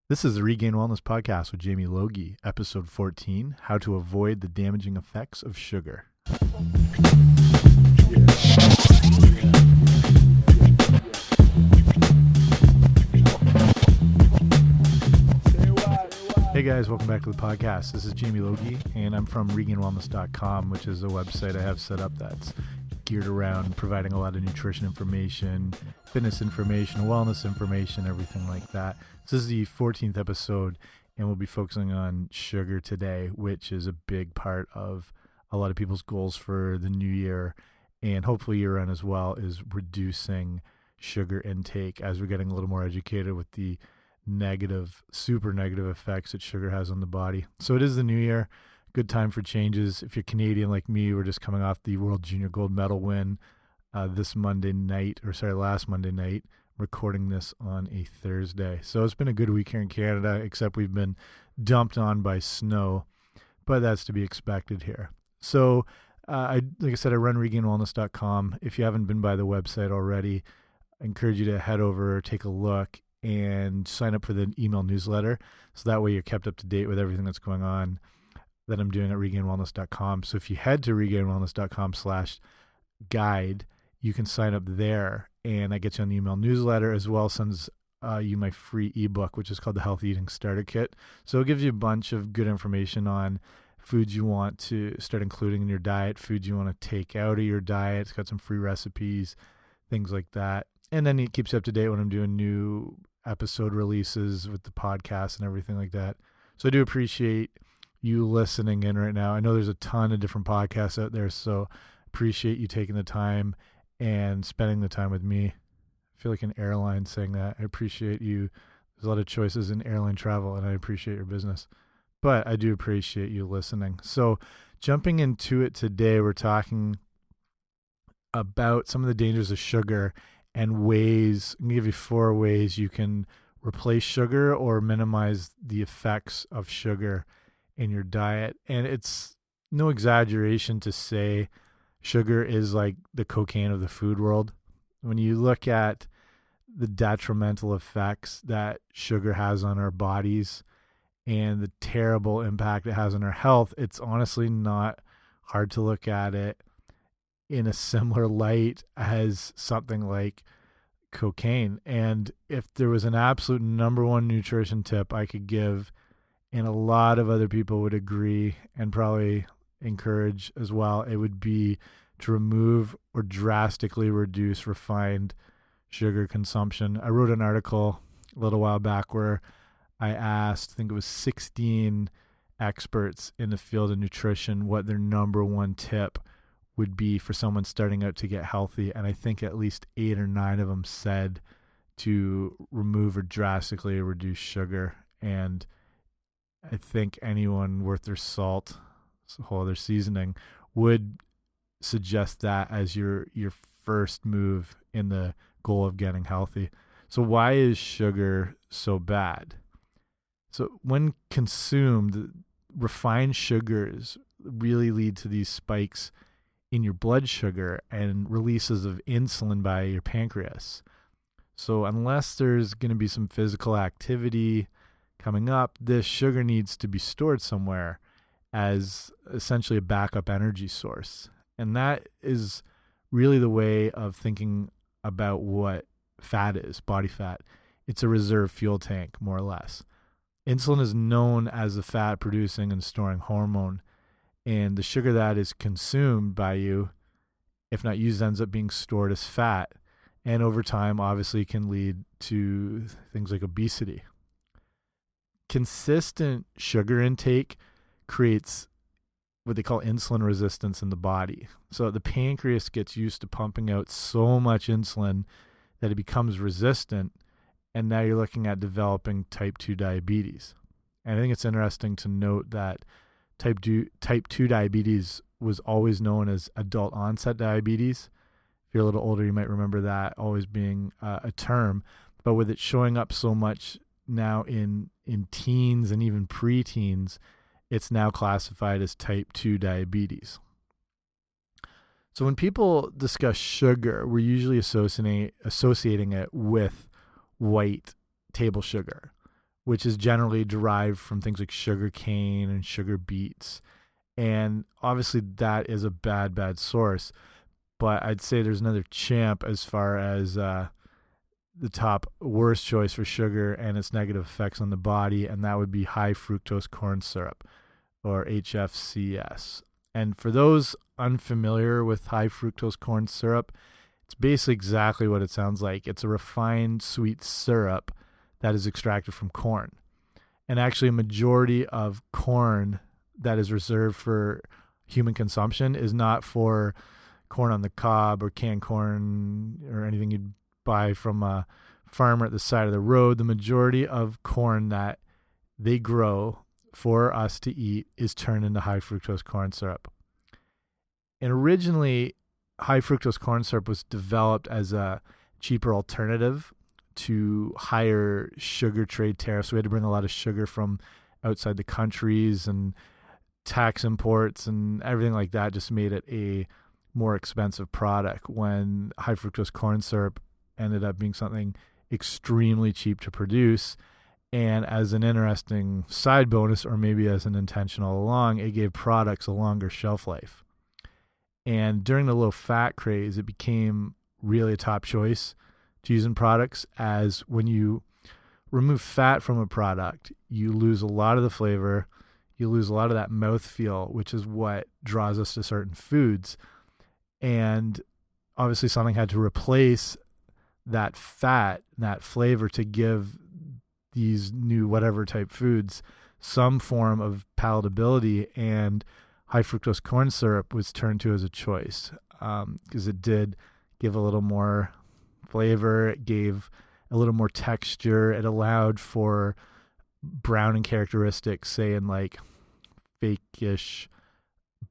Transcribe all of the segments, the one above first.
This is the Regain Wellness Podcast with Jamie Logie, episode 14, How to Avoid the Damaging Effects of Sugar. Hey guys, welcome back to the podcast. This is Jamie Logie, and I'm from regainwellness.com, which is a website I have set up that's geared around providing a lot of nutrition information, fitness information, wellness information, everything like that. This is the 14th episode, and we'll be focusing on sugar today, which is a big part of a lot of people's goals for the new year, and hopefully year-end as well, is reducing sugar intake as we're getting a little more educated with the super negative effects that sugar has on the body. So it is the new year. Good time for changes. If you're Canadian like me, we're just coming off the World Junior Gold Medal win last Monday night, recording this on a Thursday. So it's been a good week here in Canada, except we've been dumped on by snow, but that's to be expected here. So like I said, I run regainwellness.com. If you haven't been by the website already, I encourage you to head over, take a look, and sign up for the email newsletter. So that way you're kept up to date with everything that's going on that I'm doing at regainwellness.com. So if you head to regainwellness.com/guide, you can sign up there, and I get you on the email newsletter, as well sends you my free ebook, which is called the Healthy Eating Starter Kit. So it gives you a bunch of good information on foods you want to start including in your diet, foods you want to take out of your diet. It's got some free recipes, things like that. And then it keeps you up to date when I'm doing new episode releases with the podcast and everything like that. So I do appreciate you listening in right now. I know there's a ton of different podcasts out there, so appreciate you taking the time and spending the time with me. I feel like an airline saying that. I appreciate you. There's a lot of choices in airline travel, and I appreciate your business. But I do appreciate you listening. So jumping into it today, we're talking about some of the dangers of sugar and ways. I'm going to give you 4 ways you can replace sugar or minimize the effects of sugar in your diet. And it's no exaggeration to say sugar is like the cocaine of the food world. When you look at the detrimental effects that sugar has on our bodies and the terrible impact it has on our health, it's honestly not hard to look at it in a similar light as something like cocaine. And if there was an absolute number one nutrition tip I could give, and a lot of other people would agree and probably encourage as well, it would be to remove or drastically reduce refined sugar consumption. I wrote an article a little while back where I asked, I think it was 16 experts in the field of nutrition, what their number one tip would be for someone starting out to get healthy. And I think at least 8 or 9 of them said to remove or drastically reduce sugar. And I think anyone worth their salt, a whole other seasoning, would suggest that as your first move in the goal of getting healthy. So why is sugar so bad? So when consumed, refined sugars really lead to these spikes in your blood sugar and releases of insulin by your pancreas. So unless there's going to be some physical activity coming up, this sugar needs to be stored somewhere as essentially a backup energy source. And that is really the way of thinking about what fat is, body fat. It's a reserve fuel tank, more or less. Insulin is known as the fat producing and storing hormone. And the sugar that is consumed by you, if not used, ends up being stored as fat. And over time, obviously, can lead to things like obesity. Consistent sugar intake creates what they call insulin resistance in the body. So the pancreas gets used to pumping out so much insulin that it becomes resistant. And now you're looking at developing type 2 diabetes. And I think it's interesting to note that type 2 diabetes was always known as adult onset diabetes. If you're a little older, you might remember that always being a term. But with it showing up so much now in teens and even preteens, it's now classified as type 2 diabetes. So when people discuss sugar, we're usually associating it with white table sugar, which is generally derived from things like sugar cane and sugar beets. And obviously that is a bad source. But I'd say there's another champ as far as the top worst choice for sugar and its negative effects on the body, and that would be high fructose corn syrup, or HFCS. And for those unfamiliar with high fructose corn syrup, it's basically exactly what it sounds like. It's a refined sweet syrup that is extracted from corn. And actually a majority of corn that is reserved for human consumption is not for corn on the cob or canned corn or anything you'd buy from a farmer at the side of the road. The majority of corn that they grow for us to eat is turned into high fructose corn syrup. And originally, high fructose corn syrup was developed as a cheaper alternative to higher sugar trade tariffs. We had to bring a lot of sugar from outside the countries, and tax imports and everything like that just made it a more expensive product, when high fructose corn syrup ended up being something extremely cheap to produce. And as an interesting side bonus, or maybe as an intentional along, it gave products a longer shelf life. And during the low fat craze, it became really a top choice to use in products, as when you remove fat from a product, you lose a lot of the flavor, you lose a lot of that mouthfeel, which is what draws us to certain foods. And obviously something had to replace that fat, that flavor, to give these new whatever type foods some form of palatability, and high fructose corn syrup was turned to as a choice, because it did give a little more flavor, it gave a little more texture, it allowed for browning characteristics, say in like fake-ish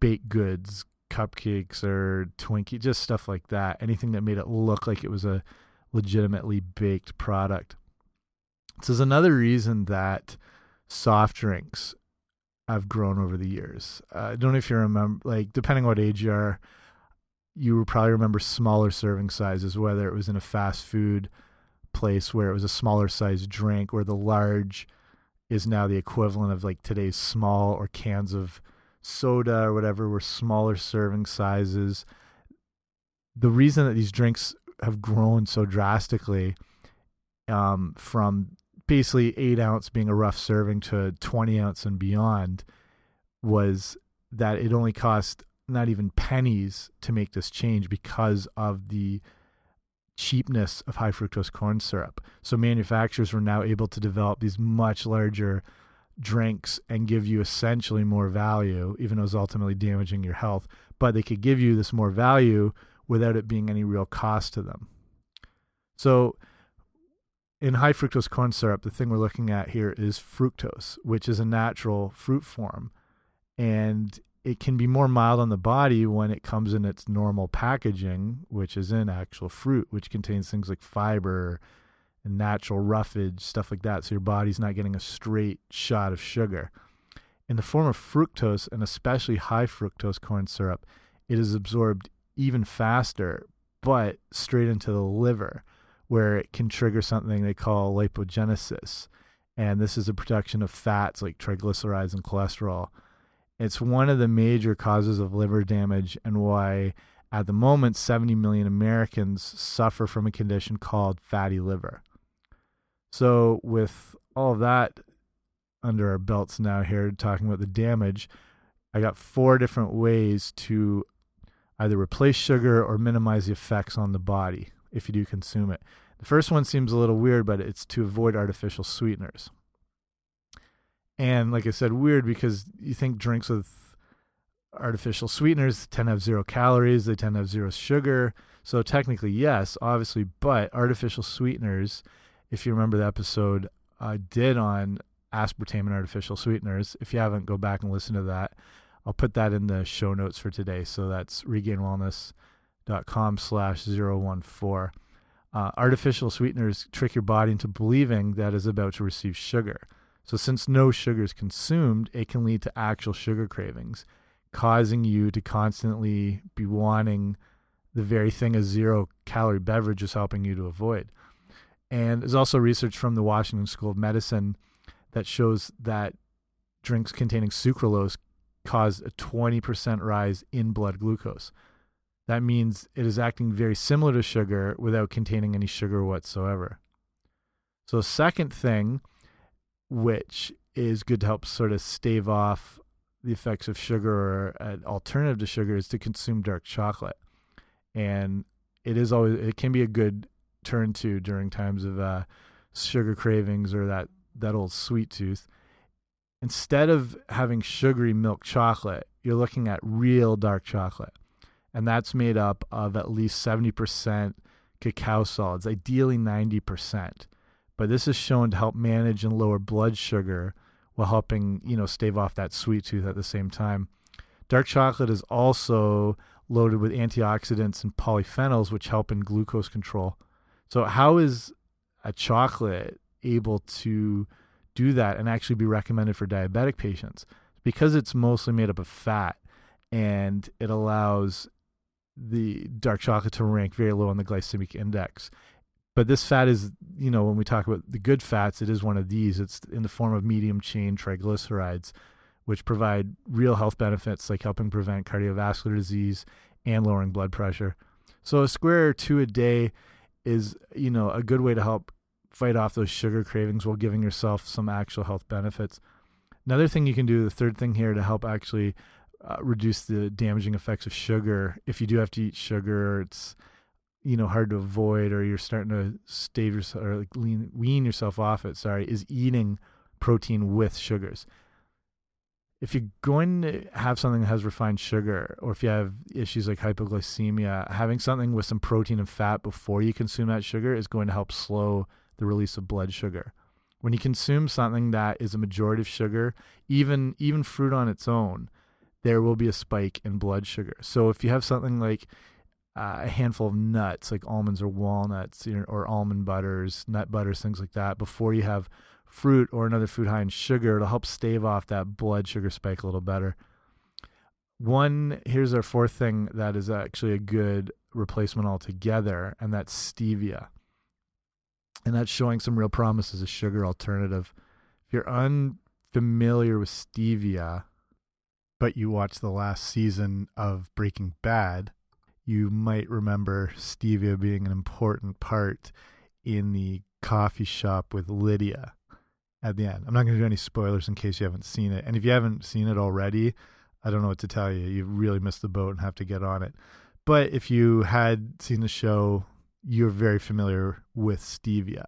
baked goods, cupcakes or Twinkie, just stuff like that. Anything that made it look like it was a legitimately baked product. This is another reason that soft drinks have grown over the years. I don't know if you remember, like, depending on what age you are, you would probably remember smaller serving sizes, whether it was in a fast food place where it was a smaller size drink, where the large is now the equivalent of like today's small, or cans of soda or whatever were smaller serving sizes. The reason that these drinks have grown so drastically, from basically 8-ounce being a rough serving to 20-ounce and beyond, was that it only cost not even pennies to make this change because of the cheapness of high fructose corn syrup. So manufacturers were now able to develop these much larger drinks and give you essentially more value, even though it was ultimately damaging your health. But they could give you this more value without it being any real cost to them. So in high fructose corn syrup, the thing we're looking at here is fructose, which is a natural fruit form. And it can be more mild on the body when it comes in its normal packaging, which is in actual fruit, which contains things like fiber and natural roughage, stuff like that. So your body's not getting a straight shot of sugar. In the form of fructose, and especially high fructose corn syrup, it is absorbed even faster, but straight into the liver, where it can trigger something they call lipogenesis. And this is a production of fats like triglycerides and cholesterol. It's one of the major causes of liver damage, and why at the moment 70 million Americans suffer from a condition called fatty liver. So with all of that under our belts now here, talking about the damage, I got 4 different ways to either replace sugar or minimize the effects on the body if you do consume it. The first one seems a little weird, but it's to avoid artificial sweeteners. And like I said, weird because you think drinks with artificial sweeteners tend to have 0 calories, they tend to have 0 sugar. So technically, yes, obviously, but artificial sweeteners, if you remember the episode I did on aspartame and artificial sweeteners, if you haven't, go back and listen to that. I'll put that in the show notes for today. So that's regainwellness.com/014. Artificial sweeteners trick your body into believing that it's about to receive sugar. So since no sugar is consumed, it can lead to actual sugar cravings, causing you to constantly be wanting the very thing a 0-calorie beverage is helping you to avoid. And there's also research from the Washington School of Medicine that shows that drinks containing sucralose cause a 20% rise in blood glucose. That means it is acting very similar to sugar without containing any sugar whatsoever. So the second thing, which is good to help sort of stave off the effects of sugar or an alternative to sugar, is to consume dark chocolate. And it can be a good turn to during times of sugar cravings or that old sweet tooth. Instead of having sugary milk chocolate, you're looking at real dark chocolate. And that's made up of at least 70% cacao solids, ideally 90%. But this is shown to help manage and lower blood sugar while helping, stave off that sweet tooth at the same time. Dark chocolate is also loaded with antioxidants and polyphenols, which help in glucose control. So how is a chocolate able to do that and actually be recommended for diabetic patients? Because it's mostly made up of fat, and it allows the dark chocolate to rank very low on the glycemic index. But this fat is, when we talk about the good fats, it is one of these. It's in the form of medium chain triglycerides, which provide real health benefits like helping prevent cardiovascular disease and lowering blood pressure. So a square or two a day is, a good way to help fight off those sugar cravings while giving yourself some actual health benefits. Another thing you can do, the third thing here, to help actually reduce the damaging effects of sugar, if you do have to eat sugar, or it's hard to avoid, or you're starting to stave yourself or wean yourself off it, is eating protein with sugars. If you're going to have something that has refined sugar, or if you have issues like hypoglycemia, having something with some protein and fat before you consume that sugar is going to help slow the release of blood sugar. When you consume something that is a majority of sugar, even fruit on its own, there will be a spike in blood sugar. So if you have something like a handful of nuts, like almonds or walnuts, or almond butters, nut butters, things like that, before you have fruit or another food high in sugar, it'll help stave off that blood sugar spike a little better. Here's our fourth thing that is actually a good replacement altogether, and that's stevia. And that's showing some real promise as a sugar alternative. If you're unfamiliar with stevia, but you watched the last season of Breaking Bad, you might remember stevia being an important part in the coffee shop with Lydia at the end. I'm not going to do any spoilers in case you haven't seen it. And if you haven't seen it already, I don't know what to tell you. You've really missed the boat and have to get on it. But if you had seen the show, you're very familiar with stevia.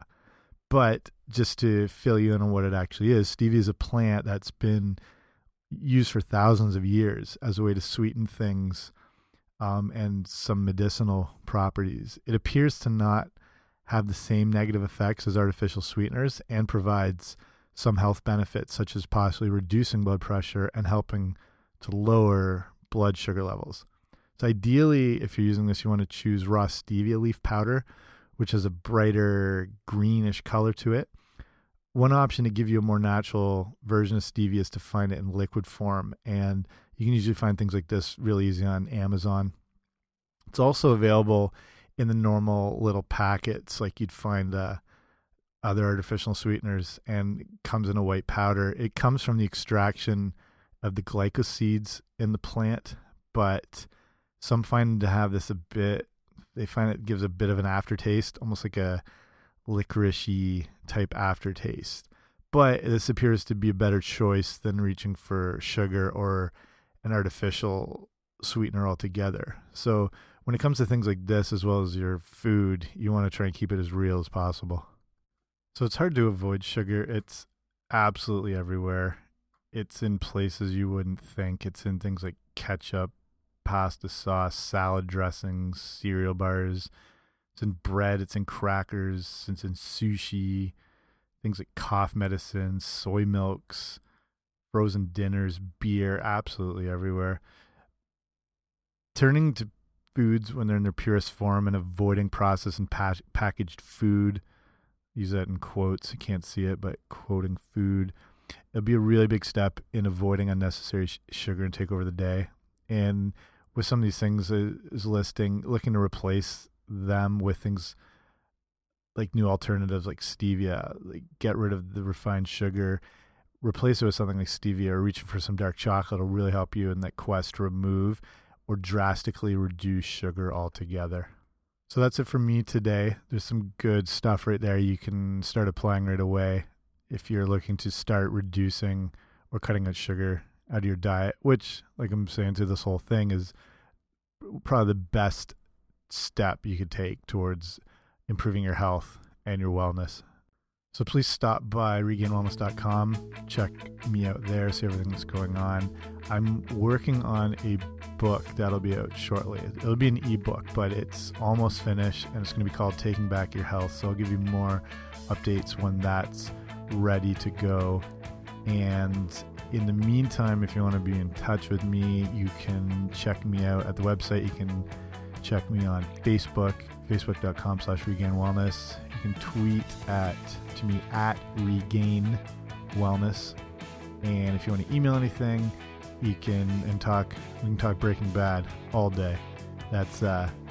But just to fill you in on what it actually is, stevia is a plant that's been used for thousands of years as a way to sweeten things and some medicinal properties. It appears to not have the same negative effects as artificial sweeteners and provides some health benefits, such as possibly reducing blood pressure and helping to lower blood sugar levels. So ideally, if you're using this, you want to choose raw stevia leaf powder, which has a brighter greenish color to it. One option to give you a more natural version of stevia is to find it in liquid form, and you can usually find things like this really easy on Amazon. It's also available in the normal little packets like you'd find other artificial sweeteners, and comes in a white powder. It comes from the extraction of the glycosides in the plant, but some find to have this they find it gives a bit of an aftertaste, almost like a licorice-y type aftertaste. But this appears to be a better choice than reaching for sugar or an artificial sweetener altogether. So when it comes to things like this, as well as your food, you want to try and keep it as real as possible. So it's hard to avoid sugar. It's absolutely everywhere. It's in places you wouldn't think. It's in things like ketchup, pasta sauce, salad dressings, cereal bars. It's in bread. It's in crackers. It's in sushi. Things like cough medicine, soy milks, frozen dinners, beer, absolutely everywhere. Turning to foods when they're in their purest form and avoiding processed and packaged food. Use that in quotes. You can't see it, but quoting food. It'll be a really big step in avoiding unnecessary sugar and take over the day. And with some of these things is looking to replace them with things like new alternatives like stevia, like get rid of the refined sugar, replace it with something like stevia, or reaching for some dark chocolate will really help you in that quest to remove or drastically reduce sugar altogether. So that's it for me today. There's some good stuff right there you can start applying right away if you're looking to start reducing or cutting out sugar out of your diet, which, like I'm saying through this whole thing, is probably the best step you could take towards improving your health and your wellness. So please stop by regainwellness.com. Check me out there, see everything that's going on. I'm working on a book that'll be out shortly. It'll be an ebook, but it's almost finished, and it's going to be called Taking Back Your Health. So I'll give you more updates when that's ready to go. And in the meantime, if you want to be in touch with me, you can check me out at the website. You can check me on Facebook, facebook.com/regainwellness. You can tweet to me at Regain Wellness. And if you want to email anything, we can talk Breaking Bad all day. That's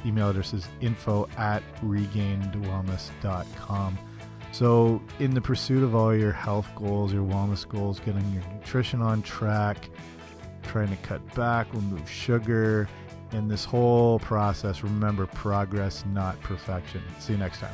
email address is info@regainedwellness.com. So in the pursuit of all your health goals, your wellness goals, getting your nutrition on track, trying to cut back, remove sugar, in this whole process, remember progress, not perfection. See you next time.